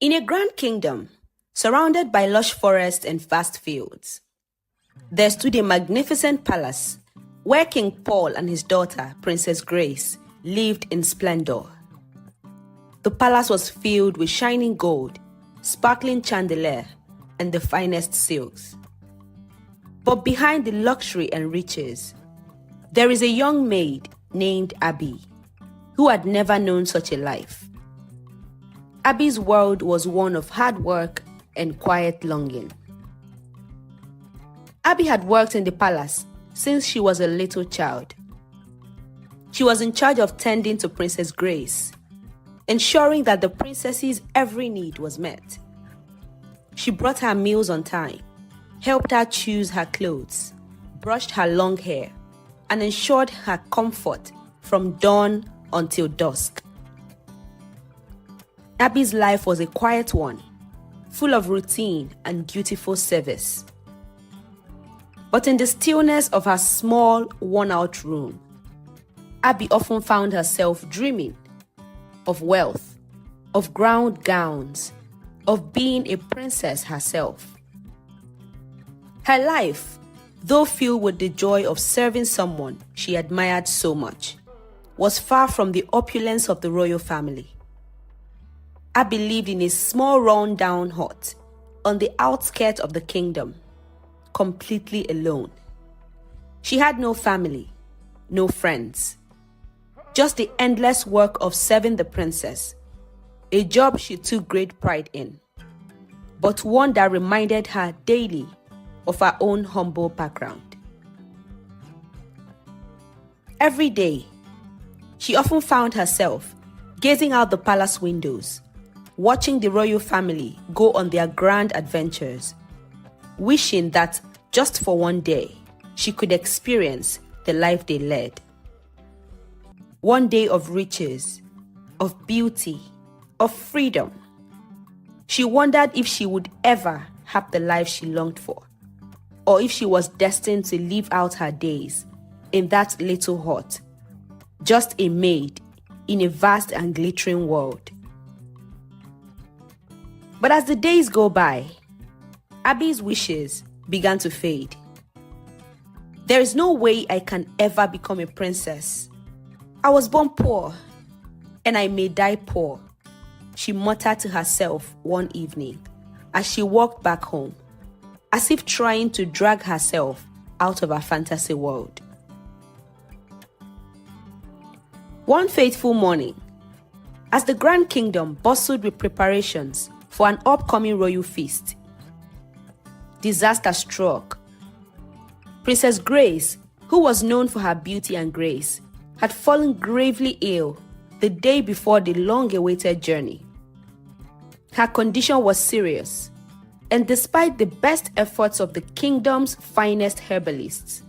In a grand kingdom, surrounded by lush forests and vast fields, there stood a magnificent palace where King Paul and his daughter, Princess Grace, lived in splendor. The palace was filled with shining gold, sparkling chandelier, and the finest silks. But behind the luxury and riches, there is a young maid named Abby, who had never known such a life. Abby's world was one of hard work and quiet longing. Abby had worked in the palace since she was a little child. She was in charge of tending to Princess Grace, ensuring that the princess's every need was met. She brought her meals on time, helped her choose her clothes, brushed her long hair, and ensured her comfort from dawn until dusk. Abby's life was a quiet one, full of routine and dutiful service. But in the stillness of her small, worn-out room, Abby often found herself dreaming of wealth, of grand gowns, of being a princess herself. Her life, though filled with the joy of serving someone she admired so much, was far from the opulence of the royal family. Abby lived in a small run-down hut on the outskirts of the kingdom, completely alone. She had no family, no friends, just the endless work of serving the princess, a job she took great pride in, but one that reminded her daily of her own humble background. Every day, she often found herself gazing out the palace windows, watching the royal family go on their grand adventures, wishing that just for one day, she could experience the life they led. One day of riches, of beauty, of freedom. She wondered if she would ever have the life she longed for, or if she was destined to live out her days in that little hut, just a maid in a vast and glittering world. But as the days go by, Abby's wishes began to fade. There is no way I can ever become a princess. I was born poor, and I may die poor, she muttered to herself one evening as she walked back home, as if trying to drag herself out of her fantasy world. One fateful morning, as the Grand Kingdom bustled with preparations for an upcoming royal feast, disaster struck. Princess Grace, who was known for her beauty and grace, had fallen gravely ill the day before the long-awaited journey. Her condition was serious, and despite the best efforts of the kingdom's finest herbalists,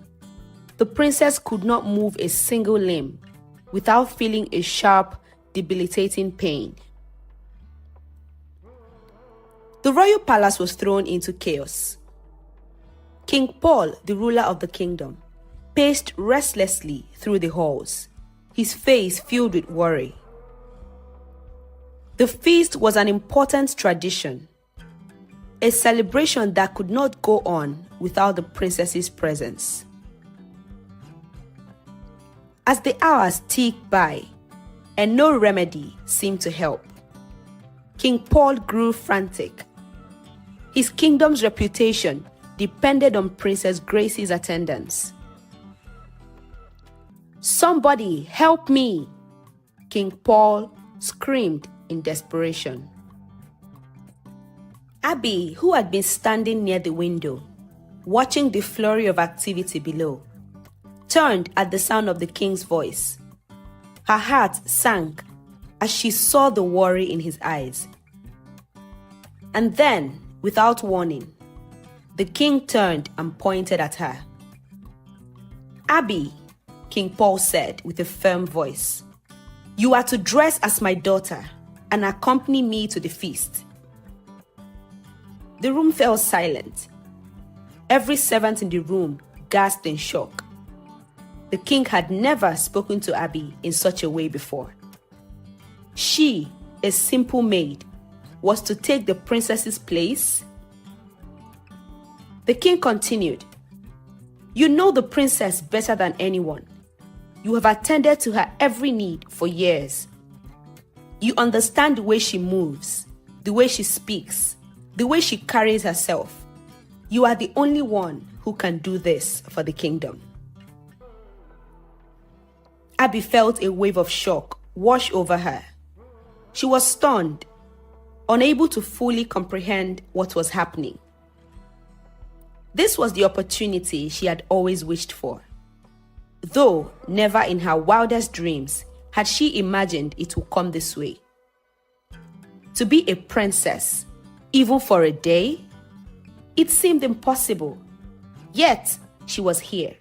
the princess could not move a single limb without feeling a sharp, debilitating pain. The royal palace was thrown into chaos. King Paul, the ruler of the kingdom, paced restlessly through the halls, his face filled with worry. The feast was an important tradition, a celebration that could not go on without the princess's presence. As the hours ticked by and no remedy seemed to help, King Paul grew frantic. His kingdom's reputation depended on Princess Grace's attendance. "Somebody help me!" King Paul screamed in desperation. Abby, who had been standing near the window, watching the flurry of activity below, turned at the sound of the king's voice. Her heart sank as she saw the worry in his eyes. And then, without warning, the king turned and pointed at her. "Abby," King Paul said with a firm voice, "you are to dress as my daughter and accompany me to the feast." The room fell silent. Every servant in the room gasped in shock. The king had never spoken to Abby in such a way before. She, a simple maid, was to take the princess's place? The king continued, "You know the princess better than anyone. You have attended to her every need for years. You understand the way she moves, the way she speaks, the way she carries herself. You are the only one who can do this for the kingdom." Abby felt a wave of shock wash over her. She was stunned, unable to fully comprehend what was happening. This was the opportunity she had always wished for, though never in her wildest dreams had she imagined it would come this way. To be a princess, even for a day, it seemed impossible. Yet, she was here,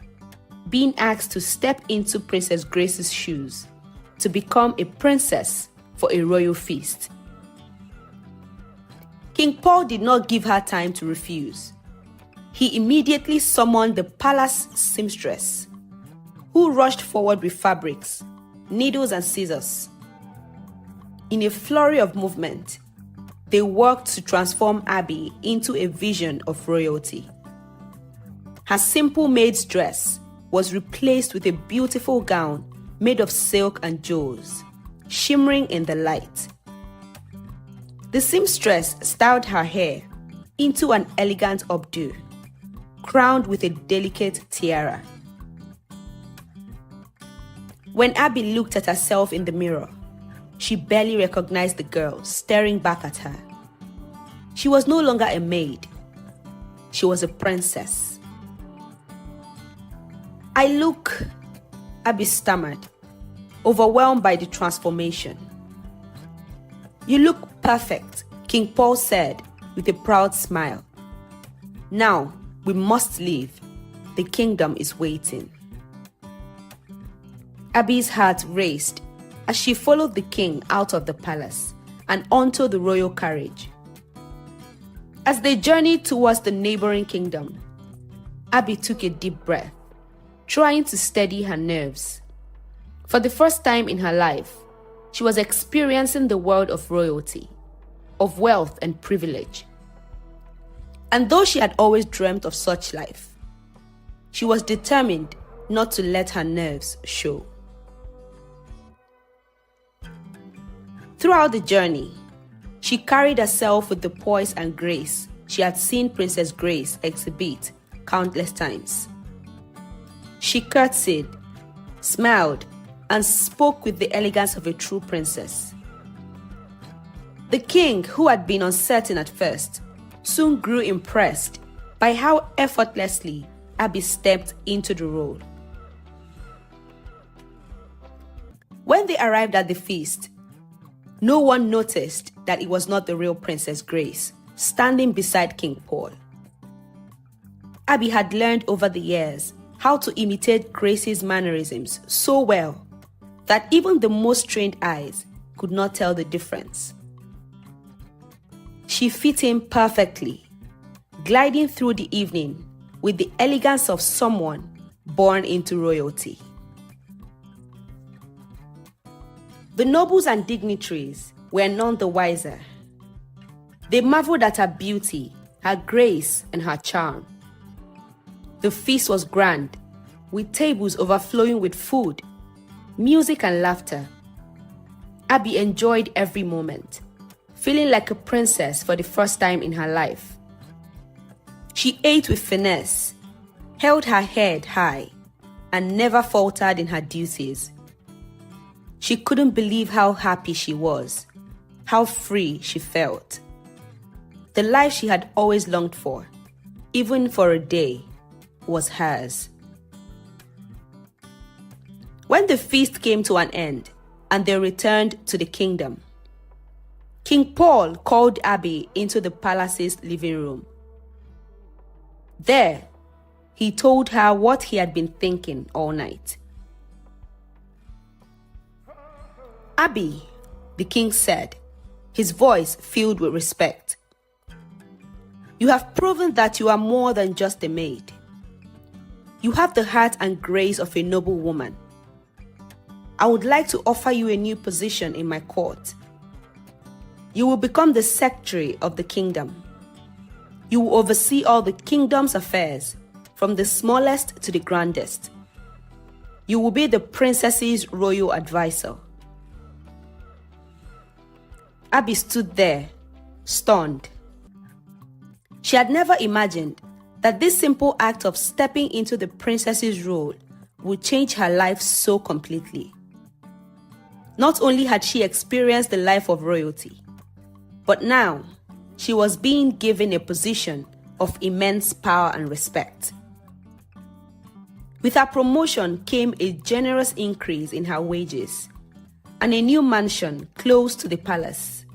being asked to step into Princess Grace's shoes, to become a princess for a royal feast. King Paul did not give her time to refuse. He immediately summoned the palace seamstress, who rushed forward with fabrics, needles and scissors. In a flurry of movement, they worked to transform Abby into a vision of royalty. Her simple maid's dress was replaced with a beautiful gown made of silk and jewels, shimmering in the light. The seamstress styled her hair into an elegant updo, crowned with a delicate tiara. When Abby looked at herself in the mirror, she barely recognized the girl staring back at her. She was no longer a maid. She was a princess. Abby stammered, overwhelmed by the transformation. "You look perfect," King Paul said with a proud smile. "Now we must leave. The kingdom is waiting." Abby's heart raced as she followed the king out of the palace and onto the royal carriage. As they journeyed towards the neighboring kingdom, Abby took a deep breath, trying to steady her nerves. For the first time in her life, she was experiencing the world of royalty, of wealth and privilege. And though she had always dreamt of such life, she was determined not to let her nerves show. Throughout the journey, she carried herself with the poise and grace she had seen Princess Grace exhibit countless times. She curtsied, smiled, and spoke with the elegance of a true princess. The king, who had been uncertain at first, soon grew impressed by how effortlessly Abby stepped into the role. When they arrived at the feast, no one noticed that it was not the real Princess Grace standing beside King Paul. Abby had learned over the years how to imitate Grace's mannerisms so well that even the most trained eyes could not tell the difference. She fit in perfectly, gliding through the evening with the elegance of someone born into royalty. The nobles and dignitaries were none the wiser. They marveled at her beauty, her grace, and her charm. The feast was grand, with tables overflowing with food, music, and laughter. Abby enjoyed every moment, feeling like a princess for the first time in her life. She ate with finesse, held her head high, and never faltered in her duties. She couldn't believe how happy she was, how free she felt. The life she had always longed for, even for a day, was hers. When the feast came to an end and they returned to the kingdom, King Paul called Abby into the palace's living room. There, he told her what he had been thinking all night. "Abby," the king said, his voice filled with respect, "you have proven that you are more than just a maid. You have the heart and grace of a noble woman. I would like to offer you a new position in my court. You will become the secretary of the kingdom. You will oversee all the kingdom's affairs, from the smallest to the grandest. You will be the princess's royal advisor. Abi stood there, stunned. She had never imagined that this simple act of stepping into the princess's role would change her life so completely. Not only had she experienced the life of royalty, but now she was being given a position of immense power and respect. With her promotion came a generous increase in her wages and a new mansion close to the palace.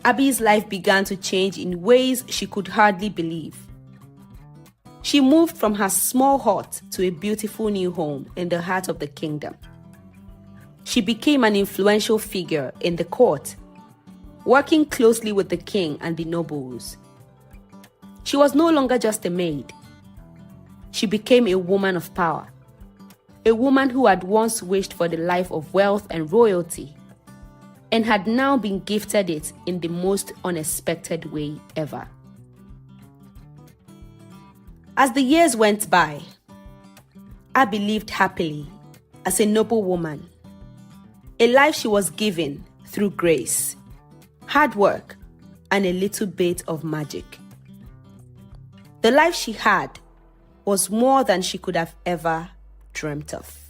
Abi's life began to change in ways she could hardly believe. She moved from her small hut to a beautiful new home in the heart of the kingdom. She became an influential figure in the court, working closely with the king and the nobles. She was no longer just a maid. She became a woman of power, a woman who had once wished for the life of wealth and royalty, and had now been gifted it in the most unexpected way ever. As the years went by, Abi lived happily as a noble woman, a life she was given through grace, hard work, and a little bit of magic. The life she had was more than she could have ever dreamt of.